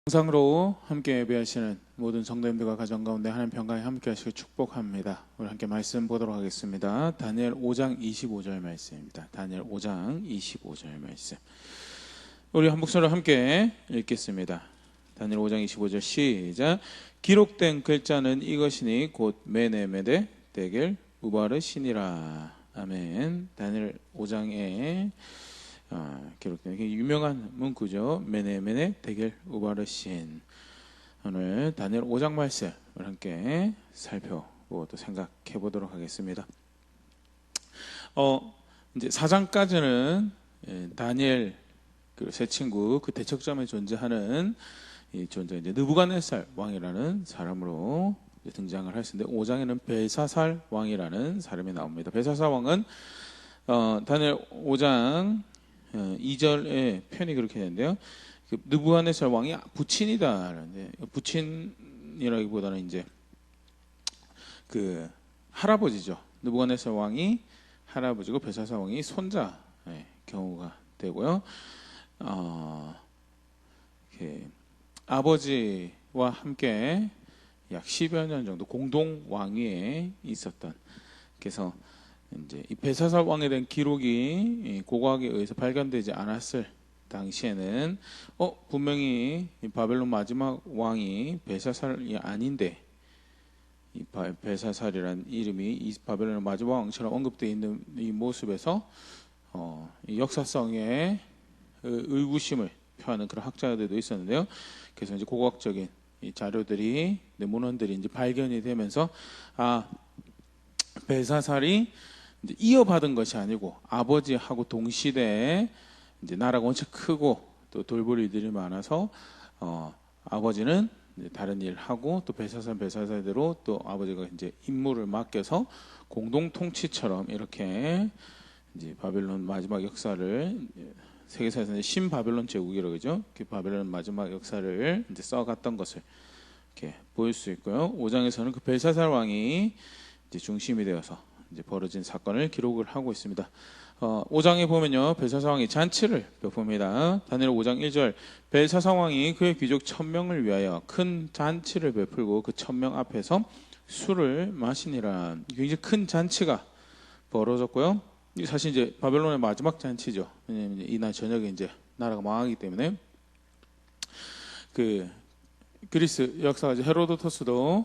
영상으로 함께 예배하시는 모든 성도님들과 가정 가운데 하나님 평강에 함께 하시길 축복합니다. 우리 함께 말씀 보도록 하겠습니다. 다니엘 5장 25절 말씀입니다. 다니엘 5장 25절 말씀. 우리 한 목소리로 함께 읽겠습니다. 다니엘 5장 25절 시작. 기록된 글자는 이것이니 곧 메네메데 데겔 우바르시니라. 아멘. 다니엘 5장에 기록된 유명한 문구죠. 메네메네 데겔 우바르신. 오늘 다니엘 5장 말씀을 함께 살펴보고 또 생각해 보도록 하겠습니다. 이제 4장까지는 다니엘 그 세 친구 그 대척점에 존재하는 이 존재 이제 느부갓네살 왕이라는 사람으로 등장을 했는데 5장에는 벨사살 왕이라는 사람이 나옵니다. 벨사살 왕은 다니엘 5장 2절의 표현이 그렇게 되는데요. 느부갓네살 왕이 부친이다. 부친이라기보다는 이제 그 할아버지죠. 느부갓네살 왕이 할아버지고 벨사살 왕이 손자의 경우가 되고요. 아버지와 함께 약 10여 년 정도 공동 왕위에 있었던, 그래서 이제 이 벨사살 왕에 대한 기록이 고고학에 의해서 발견되지 않았을 당시에는 분명히 이 바벨론 마지막 왕이 벨사살이 아닌데, 이 벨사살이라는 이름이 이 바벨론 마지막 왕처럼 언급되어 있는 이 모습에서 이 역사성의 의구심을 표하는 그런 학자들도 있었는데요. 그래서 이제 고고학적인 이 자료들이, 문헌들이 이제 발견이 되면서 벨사살이 이제 이어받은 것이 아니고 아버지하고 동시대에 이제 나라가 원체 크고 또 돌볼 일들이 많아서 아버지는 이제 다른 일 하고 또 벨사살대로 또 아버지가 이제 임무를 맡겨서 공동 통치처럼 이렇게 이제 바벨론 마지막 역사를, 세계사에서는 신바벨론 제국이라고 그러죠. 그 바벨론 마지막 역사를 이제 써갔던 것을 이렇게 보일 수 있고요. 5장에서는 그 벨사살 왕이 이제 중심이 되어서 이제 벌어진 사건을 기록을 하고 있습니다. 5장에 보면요, 벨사살 왕이 잔치를 베풉니다. 다니엘 5장 1절, 벨사살 왕이 그의 귀족 1000명을 위하여 큰 잔치를 베풀고 그 1000명 앞에서 술을 마시니라. 굉장히 큰 잔치가 벌어졌고요. 사실 이제 바벨론의 마지막 잔치죠. 왜냐하면 이날 저녁에 이제 나라가 망하기 때문에. 그 그리스 역사가 이제 헤로도토스도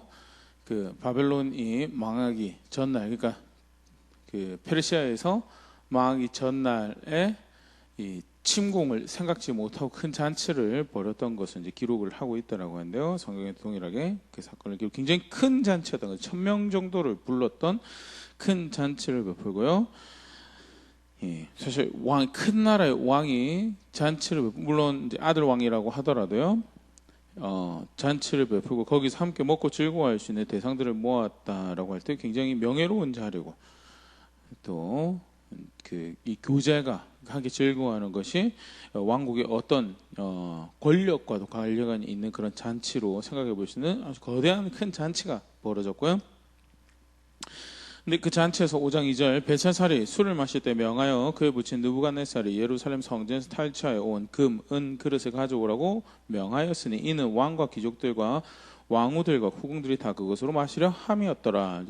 그 바벨론이 망하기 전날, 그러니까 그 페르시아에서 망하기 전날에 이 침공을 생각지 못하고 큰 잔치를 벌였던 것을 이제 기록을 하고 있다라고 하는데요. 성경에 동일하게 그 사건을 기록, 굉장히 큰 잔치였던 거죠. 1000명 정도를 불렀던 큰 잔치를 베풀고요. 사실 큰 나라의 왕이 잔치를 물론 이제 아들 왕이라고 하더라도요, 잔치를 베풀고 거기서 함께 먹고 즐거워할 수 있는 대상들을 모았다라고 할 때 굉장히 명예로운 자리고, 또 이 교제가 함께 즐거워하는 것이 왕국의 어떤 권력과도 관련이 있는 그런 잔치로 생각해 볼 수 있는 아주 거대한 큰 잔치가 벌어졌고요. 근데 그 잔치에서 5장 2절, 벨사살이 술을 마실 때 명하여 그의 부친 느부갓네살이 예루살렘 성전에서 탈취하여 온 금, 은 그릇을 가져오라고 명하였으니 이는 왕과 귀족들과 왕후들과 후궁들이 다 그것으로 마시려 함이었더라.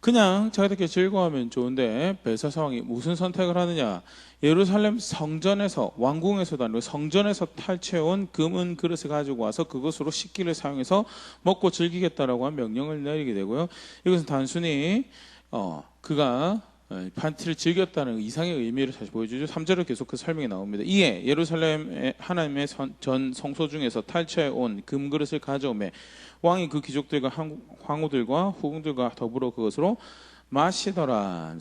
그냥 자기들끼리 즐거워하면 좋은데 벨사살 왕이 무슨 선택을 하느냐? 예루살렘 성전에서, 왕궁에서도 아니고 성전에서 탈취해온 금, 은 그릇을 가지고 와서 그것으로 식기를 사용해서 먹고 즐기겠다라고 한 명령을 내리게 되고요. 이것은 단순히 그가 파티를 즐겼다는 이상의 의미를 다시 보여주죠. 3절을 계속 그 설명이 나옵니다. 이에 예루살렘 하나님의 전 성소 중에서 탈취해 온 금그릇을 가져오매 왕이 그 귀족들과 황후들과 후궁들과 더불어 그것으로 마시더라.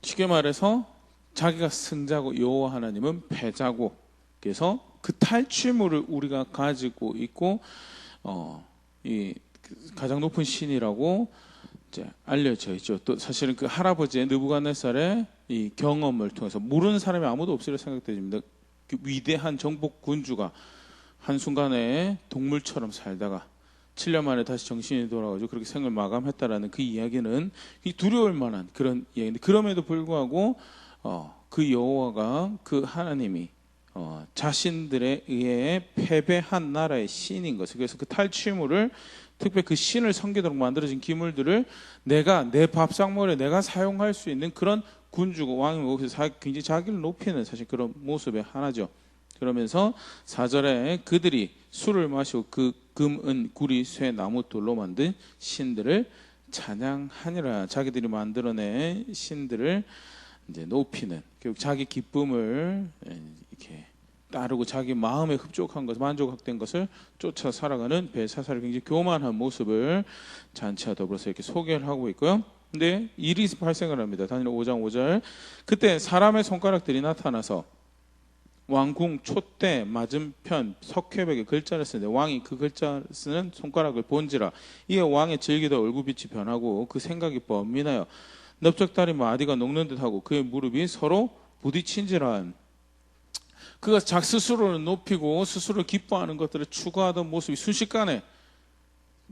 쉽게 말해서 자기가 승자고 여호와 하나님은 패자고, 그래서 그 탈취물을 우리가 가지고 있고 이 가장 높은 신이라고 이제 알려져 있죠. 또 사실은 그 할아버지의 느부갓네살의 이 경험을 통해서 모르는 사람이 아무도 없으리라 생각됩니다. 그 위대한 정복 군주가 한순간에 동물처럼 살다가 7년 만에 다시 정신이 돌아가지고 그렇게 생을 마감했다라는 그 이야기는 두려울 만한 그런 이야기인데, 그럼에도 불구하고 그 여호와가, 그 하나님이 자신들에 의해 패배한 나라의 신인 것을, 그래서 그 탈취물을 특별히 그 신을 섬기도록 만들어진 기물들을 내가 내 밥상머리에 내가 사용할 수 있는 그런 군주고 왕이고, 그래서 굉장히 자기를 높이는 사실 그런 모습의 하나죠. 그러면서 4절에 그들이 술을 마시고 그 금, 은, 구리, 쇠, 나무, 돌로 만든 신들을 찬양하니라. 자기들이 만들어낸 신들을 이제 높이는, 결국 자기 기쁨을 이렇게 따르고 자기 마음에 흡족한 것, 만족된 것을 쫓아 살아가는 벨사살의 굉장히 교만한 모습을 잔치와 더불어서 이렇게 소개를 하고 있고요. 근데 일이 발생을 합니다. 다니엘 5장 5절. 그때 사람의 손가락들이 나타나서 왕궁 촛대 맞은편 석회벽에 글자를 쓰는데, 왕이 그 글자 쓰는 손가락을 본지라 이에 왕의 질기다 얼굴빛이 변하고 그 생각이 번민하여 넓적다리 마디가 녹는 듯하고 그의 무릎이 서로 부딪힌지라. 그가 스스로를 높이고 스스로를 기뻐하는 것들을 추구하던 모습이 순식간에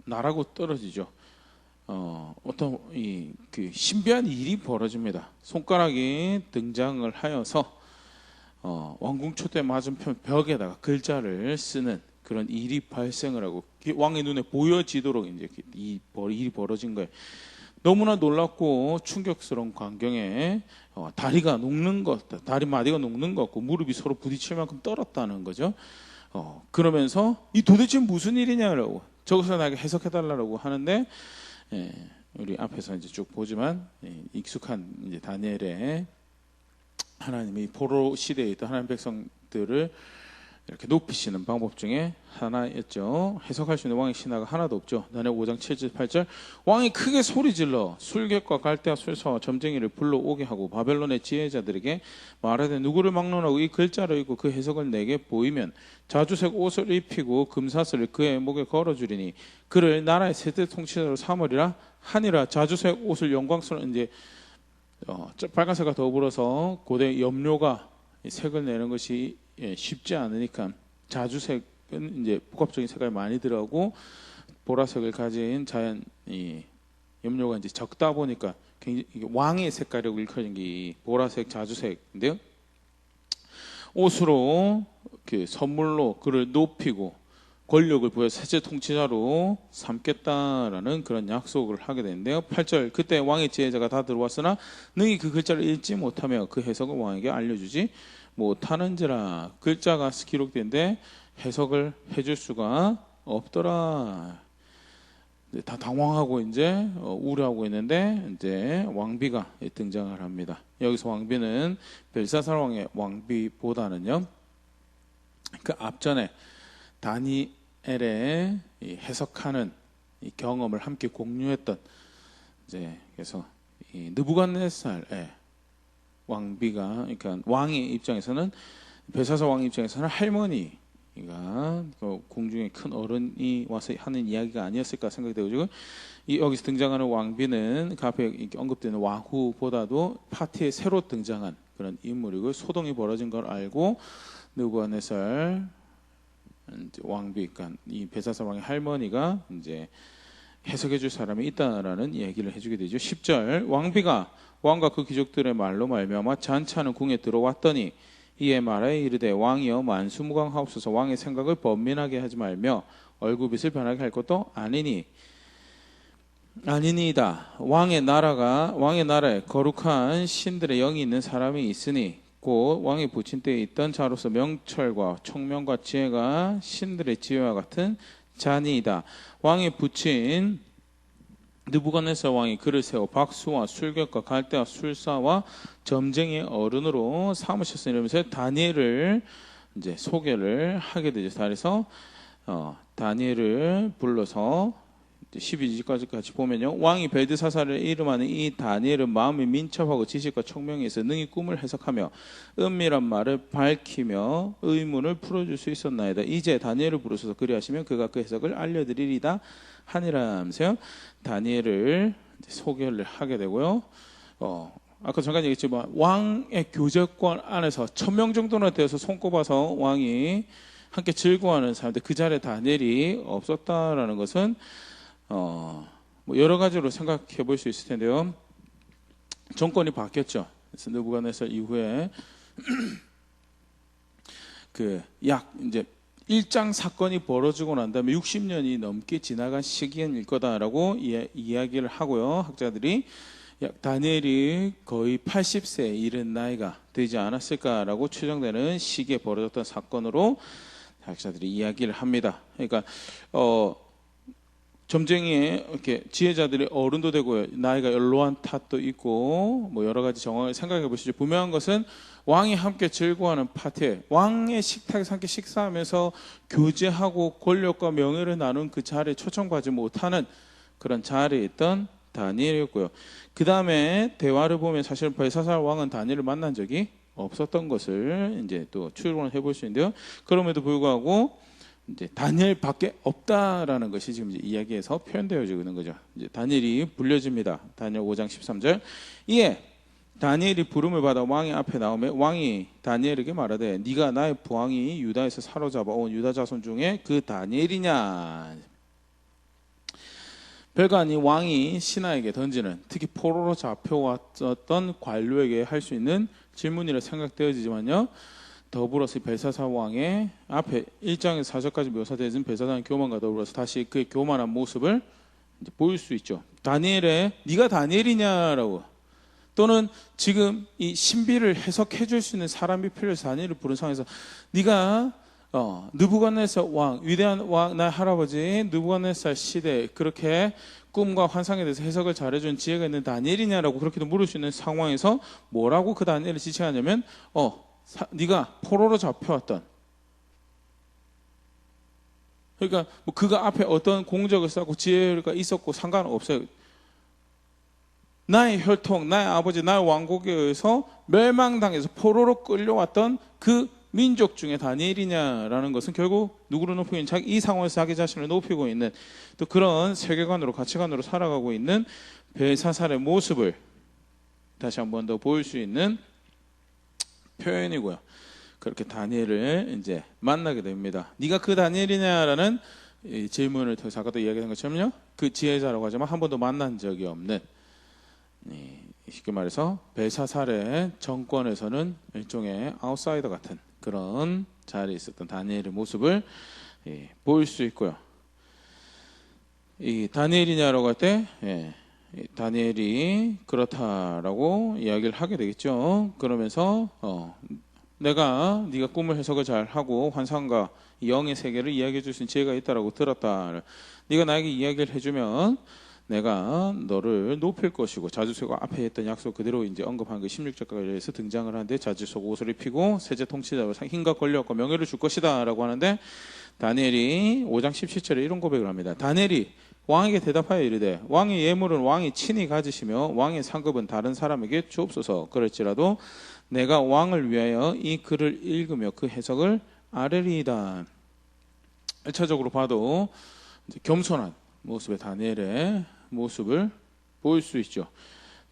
나라고 떨어지죠. 어떤 그 신비한 일이 벌어집니다. 손가락이 등장을 하여서 왕궁 촛대 맞은편 벽에다가 글자를 쓰는 그런 일이 발생을 하고, 왕의 눈에 보여지도록 이제 이 일이 벌어진 거예요. 너무나 놀랍고 충격스러운 광경에 다리가 녹는 것, 다리 마디가 녹는 것 같고 무릎이 서로 부딪힐 만큼 떨었다는 거죠. 그러면서 이 도대체 무슨 일이냐라고 저것을 나에게 해석해달라고 하는데, 우리 앞에서 이제 쭉 보지만 익숙한 이제 다니엘의 하나님이 포로 시대에 있던 하나님 백성들을 이렇게 높이시는 방법 중에 하나였죠. 해석할 수 있는 왕의 신하가 하나도 없죠. 다니엘 5장 7절 8절. 왕이 크게 소리질러 술객과 갈대와 술사와 점쟁이를 불러오게 하고 바벨론의 지혜자들에게 말하되 누구를 막론하고 이 글자를 읽고 그 해석을 내게 보이면 자주색 옷을 입히고 금사슬을 그의 목에 걸어주리니 그를 나라의 세대 통치자로 삼으리라 하니라. 자주색 옷을 영광스러운 이제 빨간색과 더불어서 고대 염료가 색을 내는 것이 쉽지 않으니까 자주색은 이제 복합적인 색깔이 많이 들어가고 보라색을 가진 자연 염료가 이제 적다 보니까 굉장히 왕의 색깔이라고 일컬어진 게 보라색 자주색인데요. 옷으로 이렇게 선물로 그를 높이고 권력을 부여 세계 통치자로 삼겠다라는 그런 약속을 하게 되는데요. 8절. 그때 왕의 지혜자가 다 들어왔으나 능히 그 글자를 읽지 못하며 그 해석을 왕에게 알려주지 못하는지라. 글자가 기록된데 해석을 해줄 수가 없더라. 다 당황하고 이제 우려하고 있는데 이제 왕비가 등장을 합니다. 여기서 왕비는 벨사살 왕의 왕비보다는요, 그 앞전에 다니엘의 해석하는 이 경험을 함께 공유했던 이제 그래서 이 느부갓네살의 왕비가, 그러니까 왕의 입장에서는 벨사살 왕의 입장에서는 할머니가 궁중에 큰 어른이 와서 하는 이야기가 아니었을까 생각이 되고, 여기서 등장하는 왕비는 그 앞에 언급되는 왕후보다도 파티에 새로 등장한 그런 인물이고, 소동이 벌어진 걸 알고 느부갓네살 왕비, 그러니까 이 벨사살 왕의 할머니가 이제 해석해줄 사람이 있다라는 얘기를 해주게 되죠. 10절. 왕비가 왕과 그 귀족들의 말로 말미암아 잔치하는 궁에 들어왔더니 이에 말하여 이르되 왕이여 만수무강하옵소서. 왕의 생각을 번민하게 하지 말며 얼굴빛을 변하게 할 것도 아니니이다. 왕의 나라에 거룩한 신들의 영이 있는 사람이 있으니 곧 왕이 부친 때에 있던 자로서 명철과 총명과 지혜가 신들의 지혜와 같은 자니이다. 왕이 부친 느부갓네살 왕이 그를 세워 박수와 술객과 갈대와 술사와 점쟁이의 어른으로 삼으셨으니, 이러면서 다니엘을 이제 소개를 하게 되죠. 그래서 다니엘을 불러서 12절까지 보면요, 왕이 벨드사살을 이름하는 이 다니엘은 마음이 민첩하고 지식과 총명이 있어 능히 꿈을 해석하며 은밀한 말을 밝히며 의문을 풀어줄 수 있었나이다. 이제 다니엘을 부르셔서 그리하시면 그가 그 해석을 알려드리리다 하니라 하면서요, 다니엘을 소개를 하게 되고요. 아까 잠깐 얘기했지만 왕의 교제권 안에서 1000명 정도나 되어서 손꼽아서 왕이 함께 즐거워하는 사람들, 그 자리에 다니엘이 없었다라는 것은 뭐 여러 가지로 생각해 볼 수 있을 텐데요. 정권이 바뀌었죠. 그래서 느부갓네살 이후에 그 약 이제 일장 사건이 벌어지고 난 다음에 60년이 넘게 지나간 시기일 거다라고 이야기를 하고요. 학자들이 다니엘이 거의 80세에 이른 나이가 되지 않았을까라고 추정되는 시기에 벌어졌던 사건으로 학자들이 이야기를 합니다. 그러니까 점쟁이에 이렇게 지혜자들이 어른도 되고 나이가 연로한 탓도 있고 뭐 여러 가지 정황을 생각해 보시죠. 분명한 것은 왕이 함께 즐거워하는 파티에 왕의 식탁에서 함께 식사하면서 교제하고 권력과 명예를 나눈 그 자리에 초청받지 못하는 그런 자리에 있던 다니엘이었고요. 그 다음에 대화를 보면 사실 벨사살 왕은 다니엘을 만난 적이 없었던 것을 이제 또 추론을 해볼 수 있는데요. 그럼에도 불구하고 이제 다니엘밖에 없다라는 것이 지금 이제 이야기에서 표현되어지고 있는 거죠. 이제 다니엘이 불려집니다. 다니엘 5장 13절. 이에 다니엘이 부름을 받아 왕의 앞에 나오며 왕이 다니엘에게 말하되 네가 나의 부왕이 유다에서 사로잡아 온 유다 자손 중에 그 다니엘이냐. 별거 아닌 왕이 신하에게 던지는 특히 포로로 잡혀왔던 관료에게 할 수 있는 질문이라 생각되어지지만요. 더불어서 벨사살 왕의 앞에 1장에서 4절까지 묘사되어진 벨사살의 교만과 더불어서 다시 그의 교만한 모습을 이제 보일 수 있죠. 다니엘의 네가 다니엘이냐라고 또는 지금 이 신비를 해석해 줄 수 있는 사람이 필요해서 다니엘을 부른 상황에서 네가 느부갓네살 왕 위대한 왕 나의 할아버지 느부갓네살 시대 그렇게 꿈과 환상에 대해서 해석을 잘해준 지혜가 있는 다니엘이냐라고 그렇게도 물을 수 있는 상황에서 뭐라고 그 다니엘을 지칭하냐면 네가 포로로 잡혀왔던 그러니까 뭐 그가 앞에 어떤 공적을 쌓고 지혜가 있었고 상관없어요. 나의 혈통, 나의 아버지, 나의 왕국에 의해서 멸망당해서 포로로 끌려왔던 그 민족 중에 다니엘이냐라는 것은 결국 누구를 높이고 있는 이 상황에서 자기 자신을 높이고 있는 또 그런 세계관으로 가치관으로 살아가고 있는 벨사살의 모습을 다시 한 번 더 보일 수 있는 표현이고요. 그렇게 다니엘을 이제 만나게 됩니다. 네가 그 다니엘이냐라는 질문을 통해서 아까도 이야기한 것처럼요. 그 지혜자라고 하지만 한 번도 만난 적이 없는 쉽게 말해서 벨사살의 정권에서는 일종의 아웃사이더 같은 그런 자리에 있었던 다니엘의 모습을 보일 수 있고요. 이 다니엘이냐라고 할 때 다니엘이 그렇다라고 이야기를 하게 되겠죠. 그러면서 네가 꿈을 해석을 잘 하고 환상과 영의 세계를 이야기해 줄 수 있는 지혜가 있다라고 들었다. 네가 나에게 이야기를 해주면 내가 너를 높일 것이고 자주세가 앞에 했던 약속 그대로 이제 언급한 그 16절까지에서 등장을 하는데 자주석 옷을 입히고 세제 통치자로 힘과 권력과 명예를 줄 것이다 라고 하는데 다니엘이 5장 17절에 이런 고백을 합니다. 다니엘이 왕에게 대답하여 이르되 왕의 예물은 왕이 친히 가지시며 왕의 상급은 다른 사람에게 주옵소서. 그럴지라도 내가 왕을 위하여 이 글을 읽으며 그 해석을 아뢰리이다. 1차적으로 봐도 이제 겸손한 모습의 다니엘의 모습을 보일 수 있죠.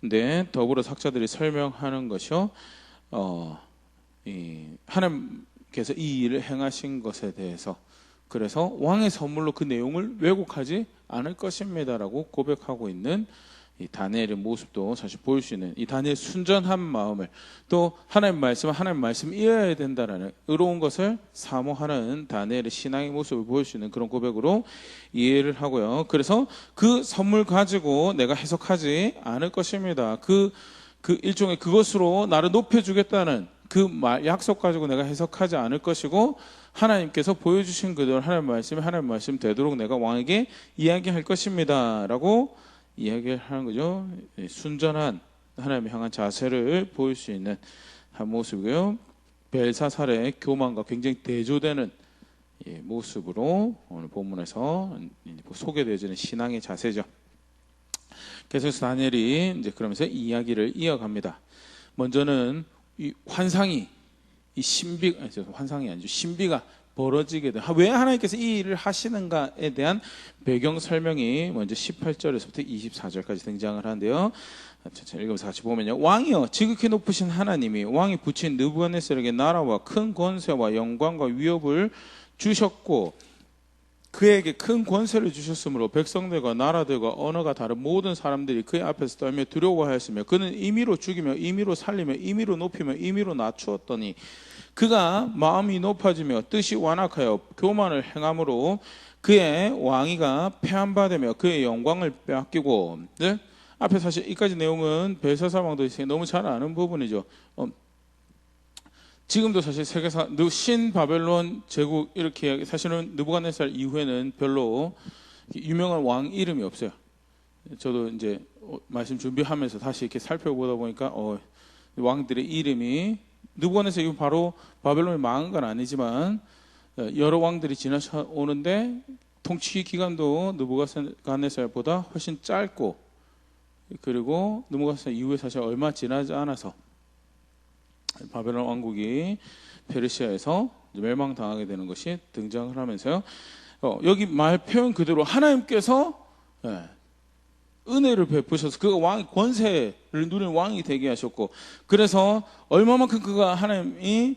근데 더불어 학자들이 설명하는 것이요, 하나님께서 이 일을 행하신 것에 대해서 그래서 왕의 선물로 그 내용을 왜곡하지 않을 것입니다라고 고백하고 있는 이 다니엘의 모습도 사실 보일 수 있는 이 다니엘 순전한 마음을 또 하나님 말씀 이어야 된다라는 의로운 것을 사모하는 다니엘의 신앙의 모습을 보일 수 있는 그런 고백으로 이해를 하고요. 그래서 그 선물 가지고 내가 해석하지 않을 것입니다. 그 일종의 그것으로 나를 높여주겠다는 그 약속 가지고 내가 해석하지 않을 것이고 하나님께서 보여주신 그대로 하나님 말씀 되도록 내가 왕에게 이야기할 것입니다라고 이야기를 하는 거죠. 순전한 하나님을 향한 자세를 보일 수 있는 한 모습이고요. 벨사살의 교만과 굉장히 대조되는 모습으로 오늘 본문에서 소개되어지는 신앙의 자세죠. 계속해서 다니엘이 이제 그러면서 이야기를 이어갑니다. 먼저는 이 환상이 환상이 아니죠. 신비가 벌어지게 돼. 왜 하나님께서 이 일을 하시는가에 대한 배경 설명이 먼저 18절에서부터 24절까지 등장을 하는데요. 읽으면서 같이 보면요. 왕이여 지극히 높으신 하나님이 왕이 붙인 느부갓네살에게 나라와 큰 권세와 영광과 위협을 주셨고 그에게 큰 권세를 주셨으므로 백성들과 나라들과 언어가 다른 모든 사람들이 그의 앞에서 떨며 두려워하였으며 그는 임의로 죽이며 임의로 살리며 임의로 높이며 임의로 낮추었더니 그가 마음이 높아지며 뜻이 완악하여 교만을 행함으로 그의 왕위가 폐한받으며 그의 영광을 빼앗기고. 네? 앞에 사실 이까지 내용은 벨사살 왕도 너무 잘 아는 부분이죠. 지금도 사실 세계사 신바벨론 제국 이렇게 사실은 느부갓네살 이후에는 별로 유명한 왕 이름이 없어요. 저도 이제 말씀 준비하면서 다시 이렇게 살펴보다 보니까 왕들의 이름이 느부갓네살 이후 바로 바벨론이 망한 건 아니지만 여러 왕들이 지나쳐오는데 통치 기간도 느부갓네살보다 훨씬 짧고, 그리고 느부갓네살 이후에 사실 얼마 지나지 않아서 바벨론 왕국이 페르시아에서 멸망당하게 되는 것이 등장을 하면서요. 여기 말 표현 그대로 하나님께서 은혜를 베푸셔서 그가 왕 권세를 누리는 왕이 되게 하셨고, 그래서 얼마만큼 그가 하나님이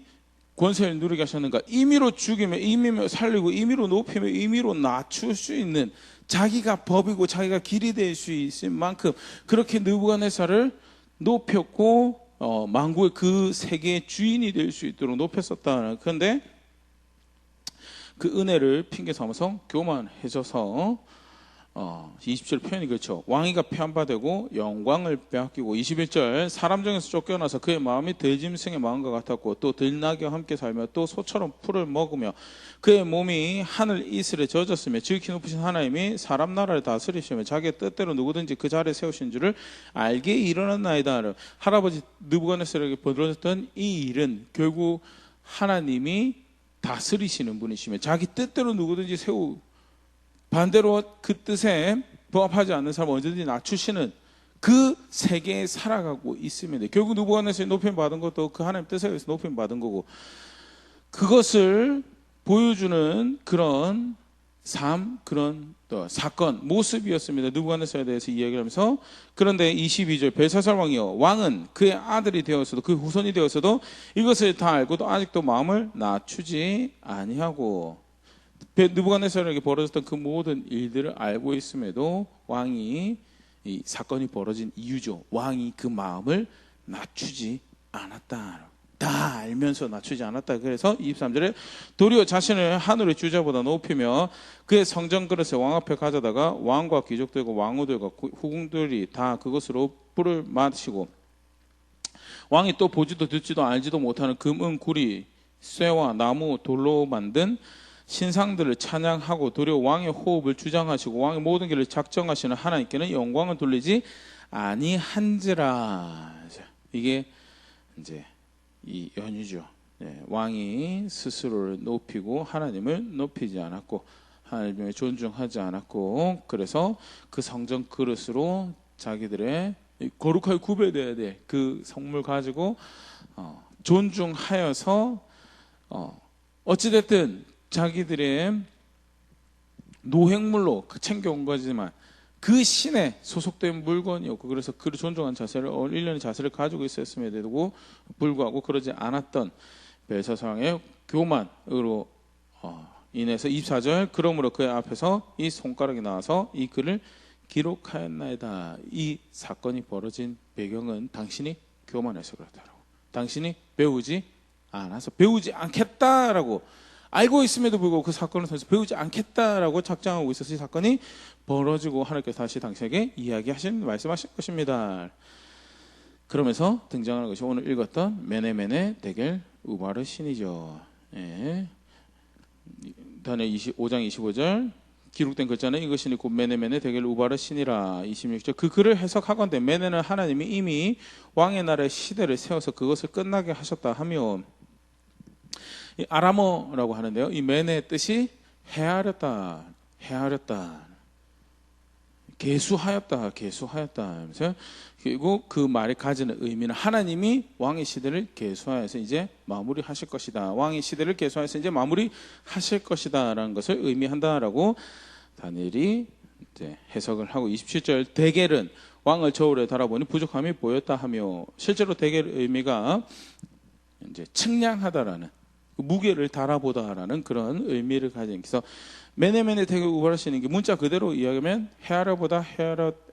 권세를 누리게 하셨는가? 임의로 죽이며 임의로 살리고 임의로 높이며 임의로 낮출 수 있는, 자기가 법이고 자기가 길이 될 수 있을 만큼 그렇게 느부갓네살을 높였고 만국의 그 세계의 주인이 될 수 있도록 높였었다. 그런데 그 은혜를 핑계 삼아서 교만해져서 20절 표현이 그렇죠. 왕위가 폐한받고 영광을 빼앗기고, 21절 사람 중에서 쫓겨나서 그의 마음이 들짐승의 마음과 같았고 또 들나귀와 함께 살며 또 소처럼 풀을 먹으며 그의 몸이 하늘 이슬에 젖었으며 지극히 높으신 하나님이 사람 나라를 다스리시며 자기의 뜻대로 누구든지 그 자리에 세우신 줄을 알게 일어났나이다. 할아버지 느부갓네살에게 벌어졌던 이 일은 결국 하나님이 다스리시는 분이시며 자기 뜻대로 누구든지 반대로 그 뜻에 부합하지 않는 사람을 언제든지 낮추시는 그 세계에 살아가고 있습니다. 결국 느부갓네살이 높임 받은 것도 그 하나님 뜻에 의해서 높임 받은 거고, 그것을 보여주는 그런 삶, 그런 또 사건, 모습이었습니다. 느부갓네살에 대해서 이야기를 하면서. 그런데 22절 벨사살 왕이요, 왕은 그의 아들이 되었어도 그 후손이 되었어도 이것을 다 알고도 아직도 마음을 낮추지 아니하고. 느부갓네살에게 벌어졌던 그 모든 일들을 알고 있음에도 왕이 이 사건이 벌어진 이유죠. 왕이 그 마음을 낮추지 않았다. 다 알면서 낮추지 않았다. 그래서 23절에 도리어 자신을 하늘의 주자보다 높이며 그의 성전 그릇을 왕 앞에 가져다가 왕과 귀족들과 왕후들과 후궁들이 다 그것으로 뿔을 마시고 왕이 또 보지도 듣지도 알지도 못하는 금, 은, 구리, 쇠와 나무, 돌로 만든 신상들을 찬양하고 도리어 왕의 호흡을 주장하시고 왕의 모든 길을 작정하시는 하나님께는 영광을 돌리지 아니한지라. 이게 이제 이 연유죠. 왕이 스스로를 높이고 하나님을 높이지 않았고 하나님을 존중하지 않았고, 그래서 그 성전 그릇으로 자기들의 거룩하게 구별돼야 될 그 성물 가지고 존중하여서 어찌됐든 자기들의 노획물로 챙겨온 거지만 그 신에 소속된 물건이었고, 그래서 그를 존중한 자세를 일련의 자세를 가지고 있었음에도 불구하고 그러지 않았던 벨사살 왕의 교만으로 인해서 24절 그러므로 그의 앞에서 이 손가락이 나와서 이 글을 기록하였나이다. 이 사건이 벌어진 배경은 당신이 교만해서 그렇다라고, 당신이 배우지 않아서 배우지 않겠다라고 알고 있음에도 불구하고 그 사건을 통해서 배우지 않겠다라고 작정하고 있어서 이 사건이 벌어지고 하나님께서 다시 당신에게 말씀하신 것입니다. 그러면서 등장하는 것이 오늘 읽었던 메네메네 데겔 우바르 신이죠. 다니엘 5장 25절 기록된 글자는 이것이니 곧 메네메네 데겔 우바르 신이라. 26절 그 글을 해석하건대 메네는 하나님이 이미 왕의 나라의 시대를 세워서 그것을 끝나게 하셨다 하며, 이 아람어라고 하는데요, 이 메네의 뜻이 헤아렸다, 계수하였다 하면서, 그리고 그 말이 가지는 의미는 하나님이 왕의 시대를 계수하여서 이제 마무리하실 것이다, 왕의 시대를 계수하여서 이제 마무리하실 것이다라는 것을 의미한다라고 다니엘이 이제 해석을 하고, 27절 데겔은 왕을 저울에 달아보니 부족함이 보였다 하며, 실제로 데겔의 의미가 이제 측량하다라는 그 무게를 달아보다라는 그런 의미를 가진. 그래서 메네메네 테게 우바라시는 게 문자 그대로 이야기하면 헤아려보다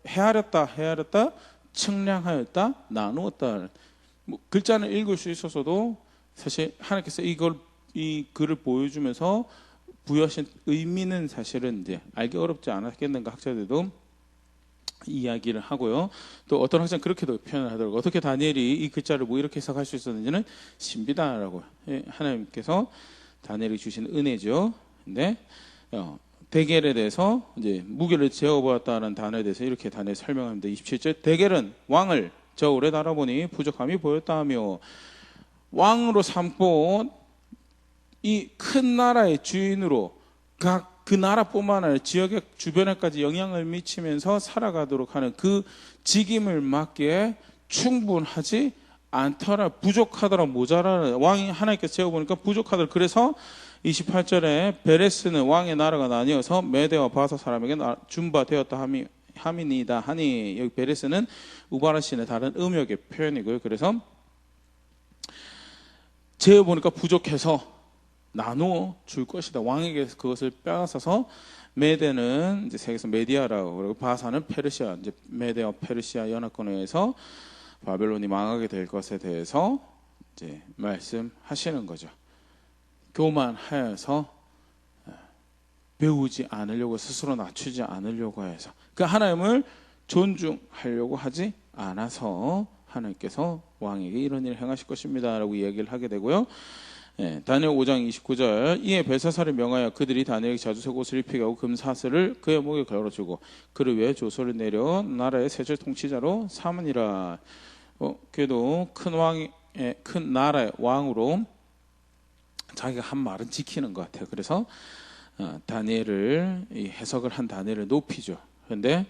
헤아렸다 측량하였다 나누었다. 뭐 글자는 읽을 수 있어서도 사실 하나님께서 이 글을 보여주면서 부여하신 의미는 사실은 이제 알기 어렵지 않았겠는가 학자들도 이야기를 하고요. 또 어떤 학자는 그렇게도 표현을 하더라고요. 어떻게 다니엘이 이 글자를 뭐 이렇게 해석할 수 있었는지는 신비다라고. 하나님께서 다니엘이 주신 은혜죠. 근데 데겔에 대해서 이제 무게를 재어보았다는 단어에 대해서 이렇게 다니엘 설명합니다. 27절 데겔은 왕을 저 오래 달아보니 부족함이 보였다 하며 왕으로 삼고 이 큰 나라의 주인으로 각 그 나라뿐만 아니라 지역의 주변에까지 영향을 미치면서 살아가도록 하는 그 직임을 맡기에 충분하지 않더라. 부족하더라. 모자라는 왕이 하나님께서 재어보니까 부족하더라. 그래서 28절에 베레스는 왕의 나라가 나뉘어서 메대와 바사 사람에게 준바되었다 함이니다 하니, 여기 베레스는 우바라신의 다른 음역의 표현이고요. 그래서 재어보니까 부족해서 나누어 줄 것이다. 왕에게 그것을 빼앗아서 메대는 이제 세계에서 메디아라고 그러고 바사는 페르시아, 이제 메대와 페르시아 연합권에 의해서 바벨론이 망하게 될 것에 대해서 이제 말씀하시는 거죠. 교만하여서 배우지 않으려고, 스스로 낮추지 않으려고 해서, 그 하나님을 존중하려고 하지 않아서 하나님께서 왕에게 이런 일을 행하실 것입니다 라고 이야기를 하게 되고요. 다니엘 5장 29절 이에 벨사살을 명하여 그들이 다니엘에게 자주색 옷을 입히게 하고 금사슬을 그의 목에 걸어주고 그를 위해 조서를 내려 나라의 세절 통치자로 삼으니라. 그래도 큰 나라의 왕으로 자기가 한 말은 지키는 것 같아요. 그래서 다니엘을 해석을 한 다니엘을 높이죠. 그런데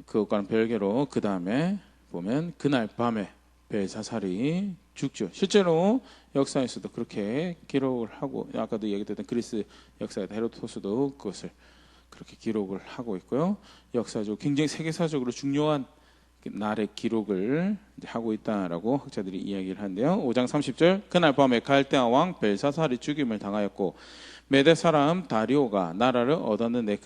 그것과는 별개로 그 다음에 보면 그날 밤에 벨사살이 죽죠. 실제로 역사에서도 그렇게 기록을 하고, 아까도 얘기했던 그리스 역사의 헤로도토스도 그것을 그렇게 기록을 하고 있고요. 역사적으로 굉장히 세계사적으로 중요한 날의 기록을 하고 있다라고 학자들이 이야기를 하는데요. 5장 30절 그날 밤에 갈대아 왕 벨사살이 죽임을 당하였고 메대 사람 다리오가 나라를 얻었는데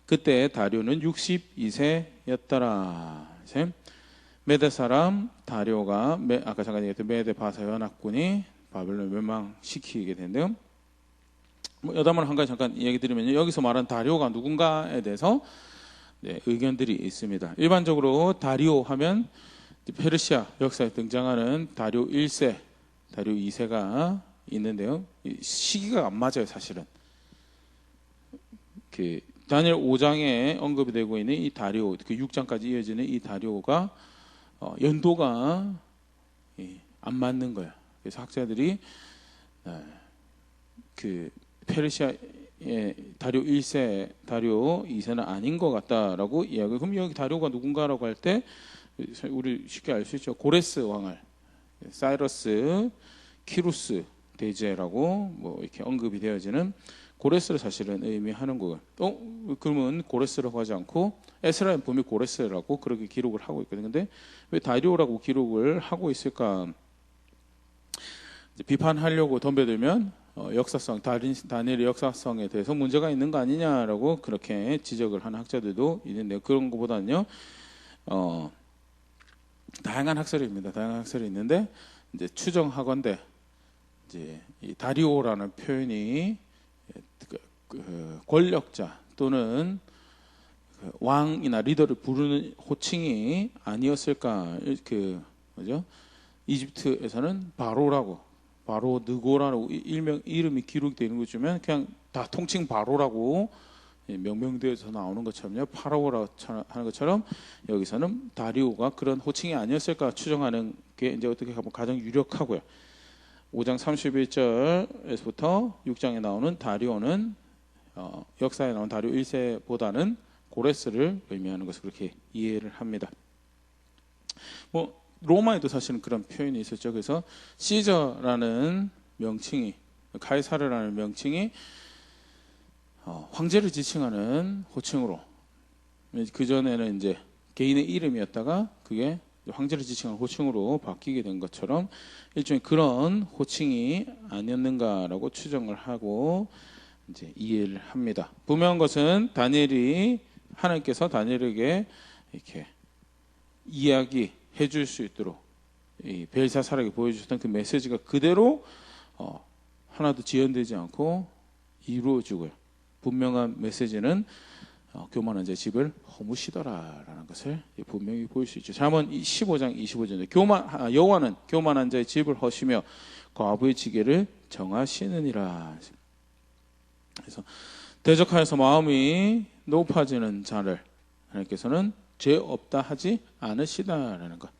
그때 다리오는 62세였더라. 메대 사람 다리오가 아까 잠깐 얘기했던 메대 바사 연합군이 바벨론을 멸망시키게 된대요. 여담을 한 가지 잠깐 얘기 드리면요. 여기서 말한 다리오가 누군가에 대해서 의견들이 있습니다. 일반적으로 다리오 하면 페르시아 역사에 등장하는 다리오 1세, 다리오 2세가 있는데요. 시기가 안 맞아요, 사실은. 다니엘 5장에 언급이 되고 있는 이 다리오, 그 6장까지 이어지는 이 다리오가 연도가 안 맞는 거예요. 그래서 학자들이 그 페르시아의 다리오 1세, 다리오 2세는 아닌 것 같다라고 이야기. 그럼 여기 다리오가 누군가라고 할 때 우리 쉽게 알 수 있죠. 고레스 왕을 사이러스, 키루스 대제라고 뭐 이렇게 언급이 되어지는 고레스를 사실은 의미하는 거예요. 그러면 고레스라고 하지 않고 에스라는 분명히 고레스라고 그렇게 기록을 하고 있거든요. 근데 왜 다리오라고 기록을 하고 있을까? 비판하려고 덤벼들면 역사성, 다니엘의 역사성에 대해서 문제가 있는 거 아니냐라고 그렇게 지적을 하는 학자들도 있는데요. 그런 것보다는요, 다양한 학설이 있는데 이제 추정하건대 이제 이 다리오라는 표현이 권력자 또는 왕이나 리더를 부르는 호칭이 아니었을까? 뭐죠? 이집트에서는 바로 느고라고 이름이 기록되는 거 주면 그냥 다 통칭 바로라고 명명되어서 나오는 것처럼요. 파라오라고 하는 것처럼 여기서는 다리오가 그런 호칭이 아니었을까 추정하는 게 이제 어떻게 보면 가장 유력하고요. 5장 31절에서부터 6장에 나오는 다리오는 역사에 나온 다리오 1세보다는 고레스를 의미하는 것을 그렇게 이해를 합니다. 로마에도 사실은 그런 표현이 있었죠. 그래서 시저라는 명칭이, 카이사르라는 명칭이 황제를 지칭하는 호칭으로, 그 전에는 이제 개인의 이름이었다가 그게 황제를 지칭한 호칭으로 바뀌게 된 것처럼 일종의 그런 호칭이 아니었는가라고 추정을 하고 이제 이해를 합니다. 분명한 것은 하나님께서 다니엘에게 이렇게 이야기해 줄 수 있도록 이 벨사살에게 보여주셨던 그 메시지가 그대로 하나도 지연되지 않고 이루어지고요. 분명한 메시지는 교만한 자의 집을 허무시더라라는 것을 분명히 보일 수 있죠. 잠언 15장 25절에 여호와는 교만한 자의 집을 허시며 과부의 지게를 정하시느니라. 그래서 대적하여서 마음이 높아지는 자를 하나님께서는 죄 없다 하지 않으시다라는 것.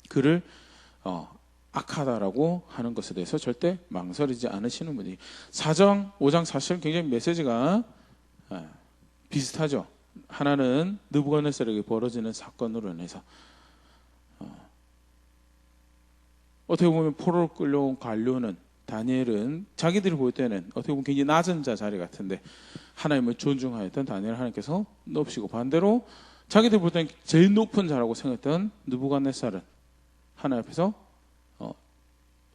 그를 악하다라고 하는 것에 대해서 절대 망설이지 않으시는 분이 4장 5장 사실 굉장히 메시지가 비슷하죠. 하나는 느부갓네살에게 벌어지는 사건으로 인해서 어떻게 보면 포로로 끌려온 관료는 다니엘은 자기들이 볼 때는 어떻게 보면 굉장히 낮은 자리 같은데 하나님을 존중하였던 다니엘 하나님께서 높이시고 반대로 자기들이 볼 때는 제일 높은 자라고 생각했던 느부갓네살은 하나님 앞에서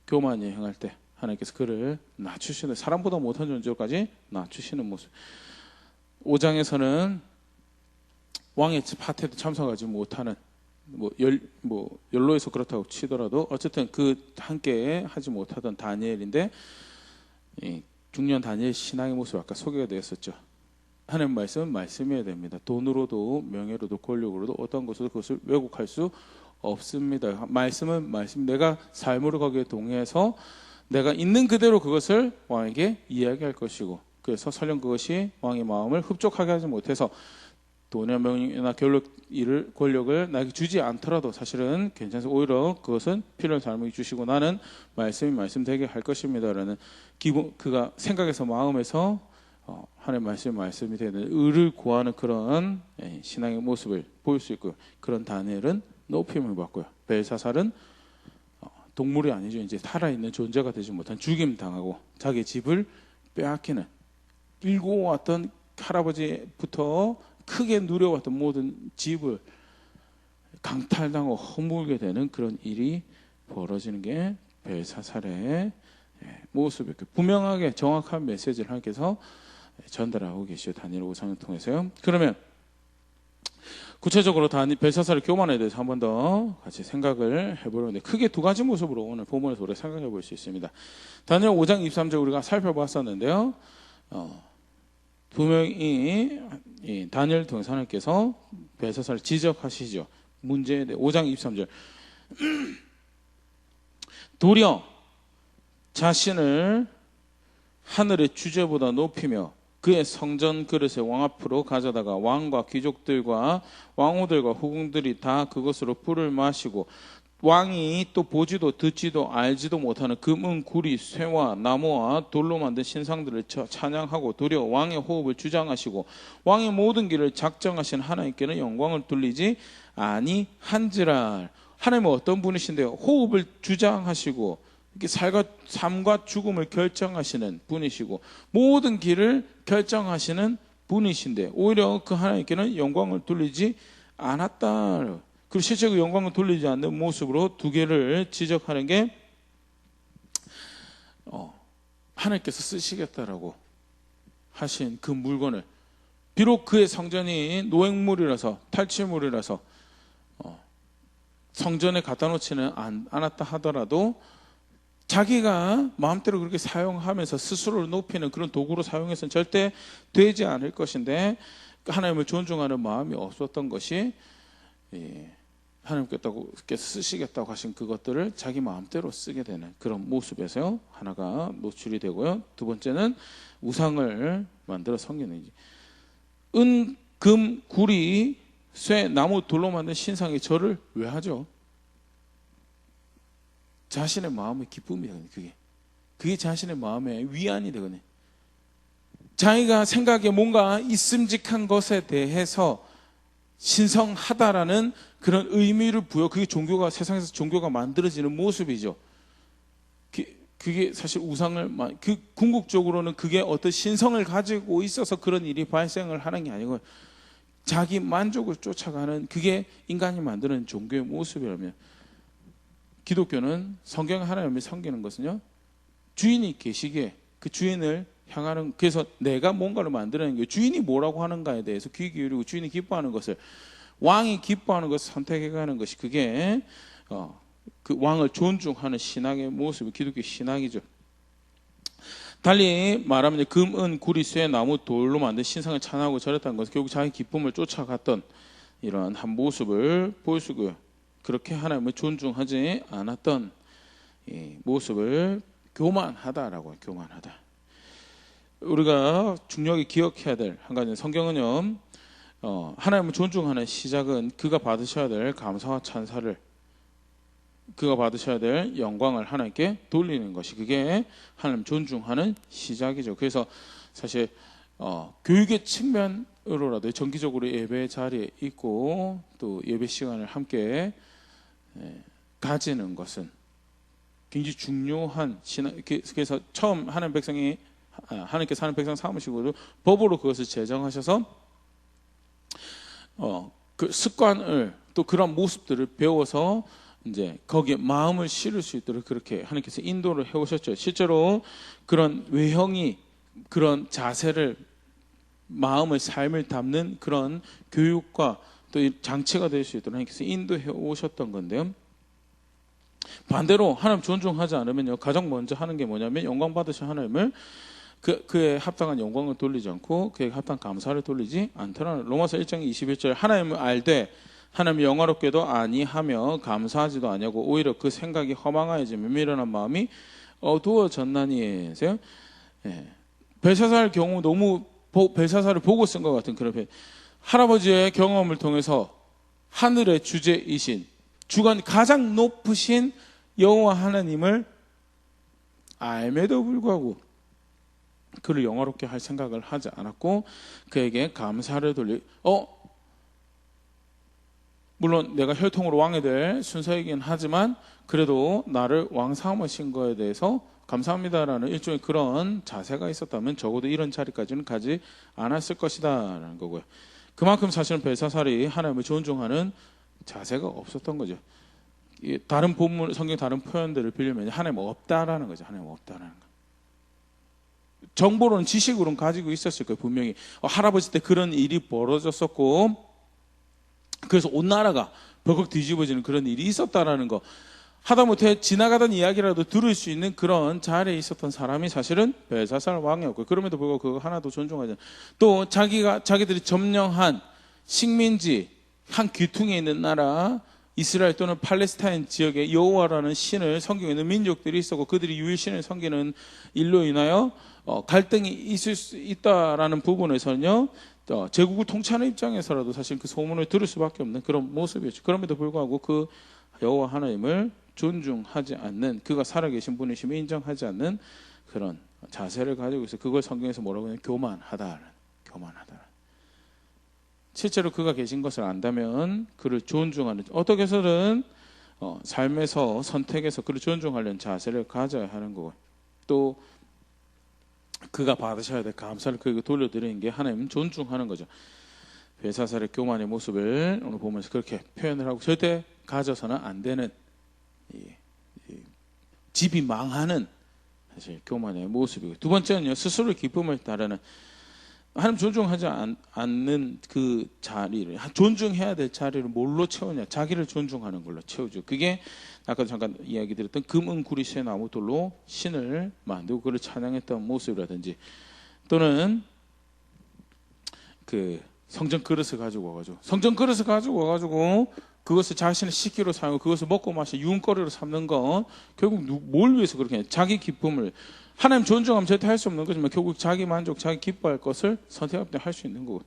교만히 행할 때 하나님께서 그를 낮추시는 사람보다 못한 존재까지 낮추시는 모습. 5장에서는 왕의 파티에도 참석하지 못하는 연로에서 그렇다고 치더라도 어쨌든 그 함께 하지 못하던 다니엘인데 중년 다니엘 신앙의 모습 아까 소개가 되었었죠. 하나님 말씀은 말씀이어야 됩니다. 돈으로도 명예로도 권력으로도 어떤 것으로 그것을 왜곡할 수 없습니다. 말씀은 말씀. 내가 삶으로 거기에 동의해서 내가 있는 그대로 그것을 왕에게 이야기할 것이고 그래서 설령 그것이 왕의 마음을 흡족하게 하지 못해서 돈이나 명예나 권력을 나에게 주지 않더라도 사실은 괜찮아서 오히려 그것은 필요한 사람에게 주시고 나는 말씀이 말씀되게 할 것입니다라는 기본 그가 생각에서 마음에서 하나님의 말씀이 되는 의를 구하는 그런 신앙의 모습을 보일 수 있고요. 그런 다니엘은 높임을 받고요. 벨사살은 동물이 아니죠. 이제 살아있는 존재가 되지 못한 죽임 당하고 자기 집을 빼앗기는 일고 왔던 할아버지부터 크게 누려왔던 모든 집을 강탈당하고 허물게 되는 그런 일이 벌어지는 게 벨사살의 모습이었고 분명하게 정확한 메시지를 하나님께서 전달하고 계시죠. 다니엘 5장을 통해서요. 그러면 구체적으로 벨사살의 교만에 대해서 한 번 더 같이 생각을 해보려는데 크게 두 가지 모습으로 오늘 본문에서 우리가 생각해 볼 수 있습니다. 다니엘 5장 23절 우리가 살펴봤었는데요. 분명히 다니엘 통해서 하나님께서 벨사살을 지적하시죠. 문제에 대해 5장 23절 도리어 자신을 하늘의 주제보다 높이며 그의 성전 그릇을 왕 앞으로 가져다가 왕과 귀족들과 왕후들과 후궁들이 다 그것으로 불을 마시고 왕이 또 보지도 듣지도 알지도 못하는 금은 구리 쇠와 나무와 돌로 만든 신상들을 찬양하고 도리어 왕의 호흡을 주장하시고 왕의 모든 길을 작정하신 하나님께는 영광을 돌리지 아니한지라. 하나님은 어떤 분이신데요? 호흡을 주장하시고 삶과 죽음을 결정하시는 분이시고 모든 길을 결정하시는 분이신데 오히려 그 하나님께는 영광을 돌리지 않았다. 그리고 실제 그 영광을 돌리지 않는 모습으로 두 개를 지적하는 게 하나님께서 쓰시겠다라고 하신 그 물건을 비록 그의 성전이 노획물이라서 탈취물이라서 성전에 갖다 놓지는 않았다 하더라도 자기가 마음대로 그렇게 사용하면서 스스로를 높이는 그런 도구로 사용해서는 절대 되지 않을 것인데 하나님을 존중하는 마음이 없었던 것이 하나님께서 쓰시겠다고 하신 그것들을 자기 마음대로 쓰게 되는 그런 모습에서 하나가 노출이 되고요. 두 번째는 우상을 만들어 섬기는 은, 금, 구리, 쇠, 나무, 돌로 만든 신상의 절을 왜 하죠? 자신의 마음의 기쁨이다. 그게 자신의 마음의 위안이 되거든요. 자기가 생각에 뭔가 있음직한 것에 대해서 신성하다라는 그런 의미를 그게 종교가 세상에서 종교가 만들어지는 모습이죠. 그게 사실 궁극적으로는 그게 어떤 신성을 가지고 있어서 그런 일이 발생을 하는 게 아니고 자기 만족을 쫓아가는 그게 인간이 만드는 종교의 모습이라면, 기독교는 성경 하나님을 섬기는 것은요, 주인이 계시기에 그 주인을 향하는, 그래서 내가 뭔가를 만드는 게 주인이 뭐라고 하는가에 대해서 귀 기울이고 주인이 기뻐하는 것을, 왕이 기뻐하는 것을 선택해가는 것이, 그게 그 왕을 존중하는 신앙의 모습이 기독교 신앙이죠. 달리 말하면 금, 은, 구리, 쇠, 나무, 돌로 만든 신상을 찬양하고 절했다는 것은 결국 자기 기쁨을 쫓아갔던 이러한 한 모습을 보여주고요. 그렇게 하나님을 존중하지 않았던 이 모습을 교만하다라고 해요. 교만하다. 우리가 중요하게 기억해야 될 한 가지는, 성경은요, 하나님을 존중하는 시작은 그가 받으셔야 될 감사와 찬사를, 그가 받으셔야 될 영광을 하나님께 돌리는 것이, 그게 하나님 존중하는 시작이죠. 그래서 사실 교육의 측면으로라도 정기적으로 예배 자리에 있고 또 예배 시간을 함께 가지는 것은 굉장히 중요한 신앙. 그래서 처음 하나님께서 하는 백성 삼으시고도 법으로 그것을 제정하셔서 그 습관을, 또 그런 모습들을 배워서 이제 거기에 마음을 실을 수 있도록 그렇게 하나님께서 인도를 해오셨죠. 실제로 그런 외형이, 그런 자세를, 마음을, 삶을 담는 그런 교육과 또 장치가 될 수 있도록 하나님께서 인도해 오셨던 건데요. 반대로 하나님 존중하지 않으면요, 가장 먼저 하는 게 뭐냐면 영광 받으신 하나님을 그에 합당한 영광을 돌리지 않고 그에 합당한 감사를 돌리지 않더라는, 로마서 1장 21절, 하나님을 알되 하나님을 영화롭게도 아니하며 감사하지도 아니하고 오히려 그 생각이 허망하여지며 미련한 마음이 어두워졌나니. 벨사살 경우 너무 벨사살을 보고 쓴 것 같은 그런 편. 할아버지의 경험을 통해서 하늘의 주제이신, 주관 가장 높으신 여호와 하나님을 알매도 불구하고 그를 영화롭게 할 생각을 하지 않았고 그에게 감사를 물론 내가 혈통으로 왕이 될 순서이긴 하지만 그래도 나를 왕 삼으신 거에 대해서 감사합니다라는 일종의 그런 자세가 있었다면 적어도 이런 자리까지는 가지 않았을 것이다라는 거고요. 그만큼 사실은 벨사살이 하나님을 존중하는 자세가 없었던 거죠. 다른 본문, 성경 다른 표현들을 빌리면 하나님 없다라는 거죠. 하나님 없다라는 거. 정보로는, 지식으로는 가지고 있었을 거예요. 분명히 할아버지 때 그런 일이 벌어졌었고 그래서 온 나라가 벌컥 뒤집어지는 그런 일이 있었다라는 거, 하다못해 지나가던 이야기라도 들을 수 있는 그런 자리에 있었던 사람이 사실은 벨사살 왕이었고, 그럼에도 불구하고 그거 하나도 존중하지 않아요. 또 자기들이 점령한 식민지, 한 귀퉁이에 있는 나라 이스라엘 또는 팔레스타인 지역에 여호와라는 신을 섬기고 있는 민족들이 있었고 그들이 유일신을 섬기는 일로 인하여 갈등이 있을 수 있다라는 부분에서는요, 제국을 통치하는 입장에서라도 사실 그 소문을 들을 수밖에 없는 그런 모습이었죠. 그럼에도 불구하고 그 여호와 하나님을 존중하지 않는, 그가 살아계신 분이심을 인정하지 않는 그런 자세를 가지고 있어요. 그걸 성경에서 뭐라고 하냐면 교만하다. 실제로 그가 계신 것을 안다면 그를 존중하는, 어떻게 해서든 삶에서 선택해서 그를 존중하려는 자세를 가져야 하는 거고, 또 그가 받으셔야 될 감사를 그에게 돌려드리는 게 하나님 존중하는 거죠. 벨사살의 교만의 모습을 오늘 보면서 그렇게 표현을 하고, 절대 가져서는 안 되는 집이 망하는 사실 교만의 모습이고, 두 번째는요, 스스로의 기쁨을 따르는, 하나님 존중하지 않는 그 자리를, 존중해야 될 자리를 뭘로 채우냐? 자기를 존중하는 걸로 채우죠. 그게 아까 잠깐 이야기 드렸던 금, 은, 구리, 쇠, 나무, 돌로 신을 만들고 그를 찬양했던 모습이라든지, 또는 그 성전 그릇을 가지고 와가지고 그것을 자신의 식기로 사용하고 그것을 먹고 마시 유흥거리로 삼는 건 결국 뭘 위해서 그렇게 해요? 자기 기쁨을. 하나님 존중하면 절대 할 수 없는 거지만 결국 자기 만족, 자기 기뻐할 것을 선택할 때 할 수 있는 거고.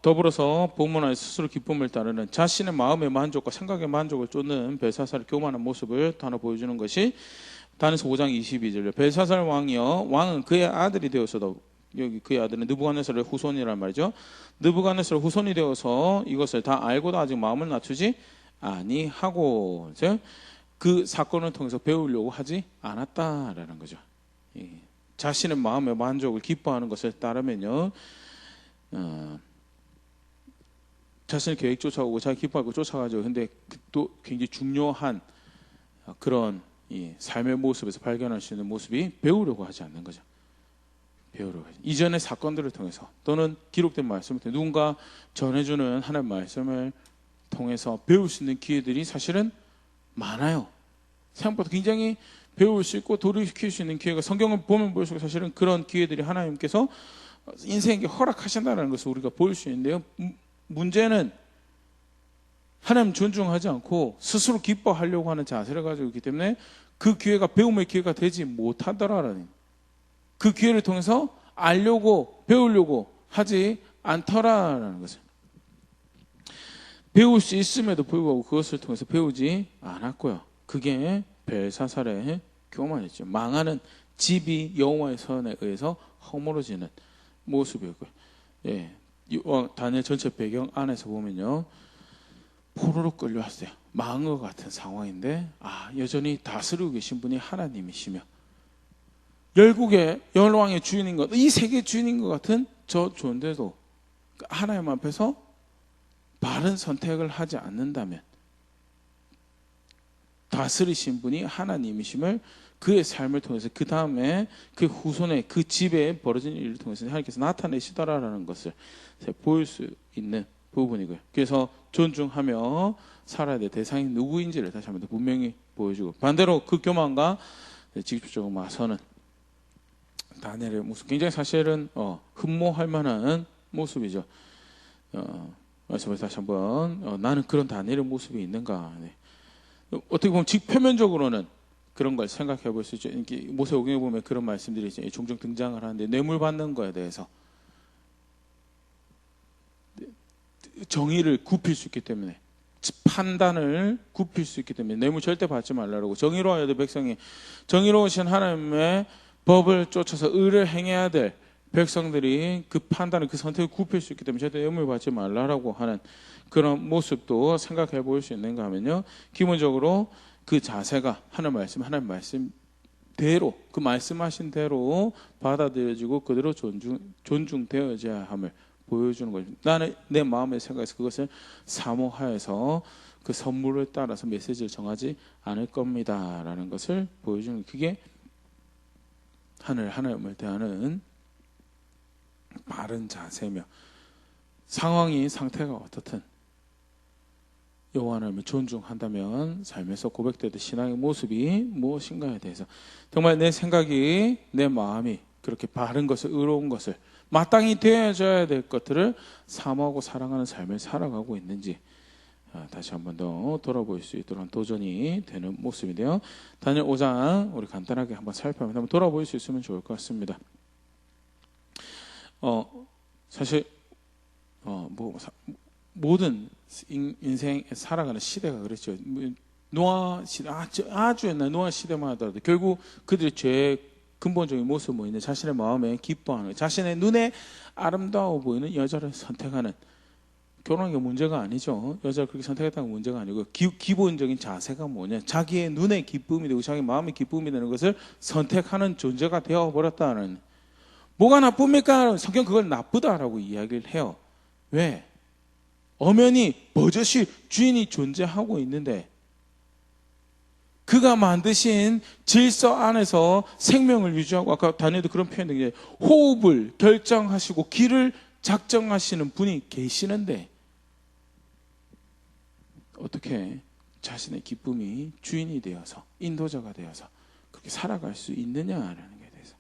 더불어서 본문 안에 스스로 기쁨을 따르는, 자신의 마음의 만족과 생각의 만족을 쫓는 벨사살의 교만한 모습을 또 하나 보여주는 것이 다니엘서 5장 22절에, 벨사살 왕이여, 왕은 그의 아들이 되어서도, 여기 그의 아들은 느부갓네살의 후손이란 말이죠. 느부갓네살의 후손이 되어서 이것을 다 알고도 아직 마음을 낮추지 아니하고, 그 사건을 통해서 배우려고 하지 않았다라는 거죠. 자신의 마음의 만족을 기뻐하는 것을 따르면요, 자신의 계획 쫓아오고 자기 기뻐하고 쫓아가죠. 근데 또 굉장히 중요한 그런 이 삶의 모습에서 발견할 수 있는 모습이 배우려고 하지 않는 거죠. 배우려고 하지. 이전의 사건들을 통해서 또는 기록된 말씀을 통해 누군가 전해주는 하나님의 말씀을 통해서 배울 수 있는 기회들이 사실은 많아요. 생각보다 굉장히 배울 수 있고 돌이킬 수 있는 기회가 성경을 보면 볼수록 사실은 그런 기회들이 하나님께서 인생에게 허락하신다는 것을 우리가 볼 수 있는데요. 문제는 하나님 존중하지 않고 스스로 기뻐하려고 하는 자세를 가지고 있기 때문에 그 기회가 배움의 기회가 되지 못하더라라는, 그 기회를 통해서 알려고 배우려고 하지 않더라라는 것을, 배울 수 있음에도 불구하고 그것을 통해서 배우지 않았고요. 그게 벨사살의 교만이죠. 망하는 집이 여호와의 선에 의해서 허물어지는 모습이었고요. 예, 다니엘 전체 배경 안에서 보면요, 포로로 끌려왔어요. 망한 것 같은 상황인데 여전히 다스리고 계신 분이 하나님이시며 열국의 열왕의 주인인 것, 이 세계의 주인인 것 같은 저 존재도 하나님 앞에서 바른 선택을 하지 않는다면 다스리신 분이 하나님이심을 그의 삶을 통해서 그 다음에 그 후손의 그 집에 벌어진 일을 통해서 하나님께서 나타내시더라라는 것을 보일 수 있는 부분이고요. 그래서 존중하며 살아야 될 대상이 누구인지를 다시 한번 더 분명히 보여주고, 반대로 그 교만과 직접적으로 맞서는 다니엘의 모습, 굉장히 사실은 흠모할 만한 모습이죠. 말씀을 다시 한번 나는 그런 다니엘의 모습이 있는가. 네. 어떻게 보면 표면적으로는 그런 걸 생각해 볼 수 있죠. 모세오경에 보면 그런 말씀들이 이제 종종 등장을 하는데, 뇌물 받는 거에 대해서 정의를 굽힐 수 있기 때문에, 판단을 굽힐 수 있기 때문에 뇌물 절대 받지 말라고, 정의로워야 될 백성이, 정의로우신 하나님의 법을 쫓아서 의를 행해야 될 백성들이 그 판단을, 그 선택을 굽힐 수 있기 때문에 절대 뇌물 받지 말라고 하는 그런 모습도 생각해 볼 수 있는가 하면요, 기본적으로 그 자세가 하나님 말씀대로, 그 말씀하신 대로 받아들여지고 그대로 존중되어져야 함을 보여주는 거죠. 나는 내 마음의 생각에서 그것을 사모하여서 그 선물을 따라서 메시지를 정하지 않을 겁니다라는 것을 보여주는, 그게 하나님을 대하는 바른 자세며, 상태가 어떻든 여호와 하나님을 존중한다면 삶에서 고백되듯 신앙의 모습이 무엇인가에 대해서 정말 내 생각이, 내 마음이 그렇게 바른 것을, 의로운 것을, 마땅히 되어져야 될 것들을 사모하고 사랑하는 삶을 살아가고 있는지 다시 한 번 더 돌아볼 수 있도록 도전이 되는 모습인데요. 다니엘 5장 우리 간단하게 한번 살펴보면 한번 돌아볼 수 있으면 좋을 것 같습니다. 사실 모든 인생 살아가는 시대가 그렇죠. 노아 시대, 아주 옛날 노아 시대만 하더라도 결국 그들의 죄의 근본적인 모습은 뭐있는, 자신의 마음에 기뻐하는, 자신의 눈에 아름다워 보이는 여자를 선택하는, 결혼한 게 문제가 아니죠. 여자를 그렇게 선택했다는 건 문제가 아니고, 기본적인 자세가 뭐냐, 자기의 눈의 기쁨이 되고 자기 마음의 기쁨이 되는 것을 선택하는 존재가 되어버렸다는. 뭐가 나쁩니까? 성경 그걸 나쁘다라고 이야기를 해요. 왜? 엄연히 버젓이 주인이 존재하고 있는데, 그가 만드신 질서 안에서 생명을 유지하고, 아까 다니엘도 그런 표현이 호흡을 결정하시고 길을 작정하시는 분이 계시는데, 어떻게 자신의 기쁨이 주인이 되어서, 인도자가 되어서 그렇게 살아갈 수 있느냐라는 것에 대해서,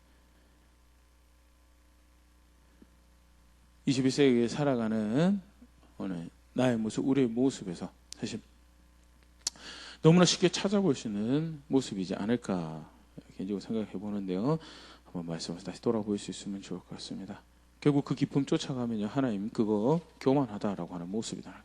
21세기에 살아가는 오늘 나의 모습, 우리의 모습에서 사실 너무나 쉽게 찾아볼 수 있는 모습이지 않을까 개인적으로 생각해 보는데요. 한번 말씀을 다시 돌아볼 수 있으면 좋을 것 같습니다. 결국 그 기쁨 쫓아가면요, 하나님 그거 교만하다라고 하는 모습이다.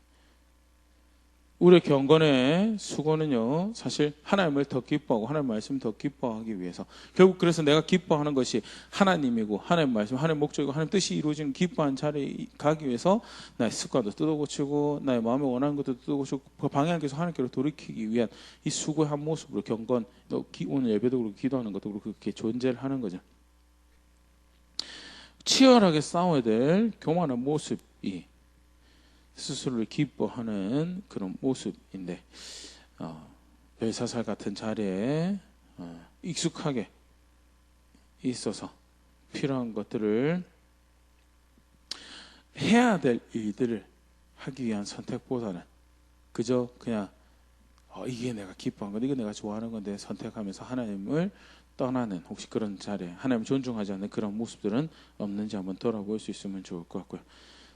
우리의 경건의 수고는요, 사실 하나님을 더 기뻐하고 하나님 말씀을 더 기뻐하기 위해서, 결국 그래서 내가 기뻐하는 것이 하나님이고 하나님 말씀, 하나님 목적이고 하나님 뜻이 이루어지는 기뻐한 자리에 가기 위해서 나의 습관도 뜯어고치고 나의 마음에 원하는 것도 뜯어고치고 그 방향을 계속 하나님께로 돌이키기 위한 이 수고의 한 모습으로 경건, 오늘 예배도 그렇고 기도하는 것도 그렇고 그렇게 존재를 하는 거죠. 치열하게 싸워야 될 교만한 모습이 스스로를 기뻐하는 그런 모습인데 벨사살 같은 자리에 익숙하게 있어서 필요한 것들을 해야 될 일들을 하기 위한 선택보다는 그저 그냥 이게 내가 기뻐하는 건데 이게 내가 좋아하는 건데 선택하면서 하나님을 떠나는 혹시 그런 자리에 하나님을 존중하지 않는 그런 모습들은 없는지 한번 돌아볼 수 있으면 좋을 것 같고요.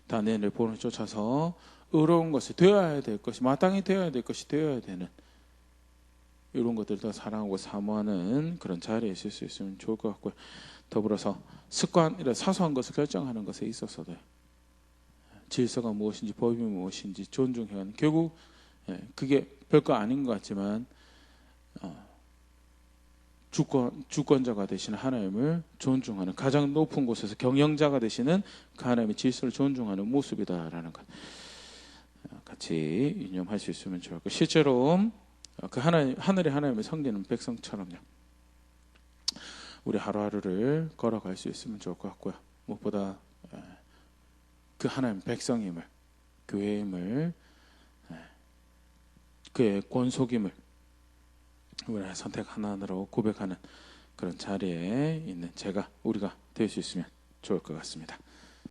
다니엘의 본을 쫓아서 의로운 것이 되어야 될 것이 마땅히 되어야 될 것이 되어야 되는 이런 것들을 더 사랑하고 사모하는 그런 자리에 있을 수 있으면 좋을 것 같고요. 더불어서 습관, 이런 사소한 것을 결정하는 것에 있어서도 질서가 무엇인지 법이 무엇인지 존중해야 하는 결국 그게 별거 아닌 것 같지만 주권자가 되시는 하나님을 존중하는 가장 높은 곳에서 경영자가 되시는 그 하나님의 질서를 존중하는 모습이다라는 것 같이 유념할 수 있으면 좋을 것. 실제로 그 하늘의 하나님을 섬기는 백성처럼요. 우리 하루하루를 걸어갈 수 있으면 좋을 것 같고요. 무엇보다 그 하나님 백성임을, 교회임을, 그의 권속임을 우리가 선택 하나하나로 고백하는 그런 자리에 있는 우리가 될 수 있으면 좋을 것 같습니다.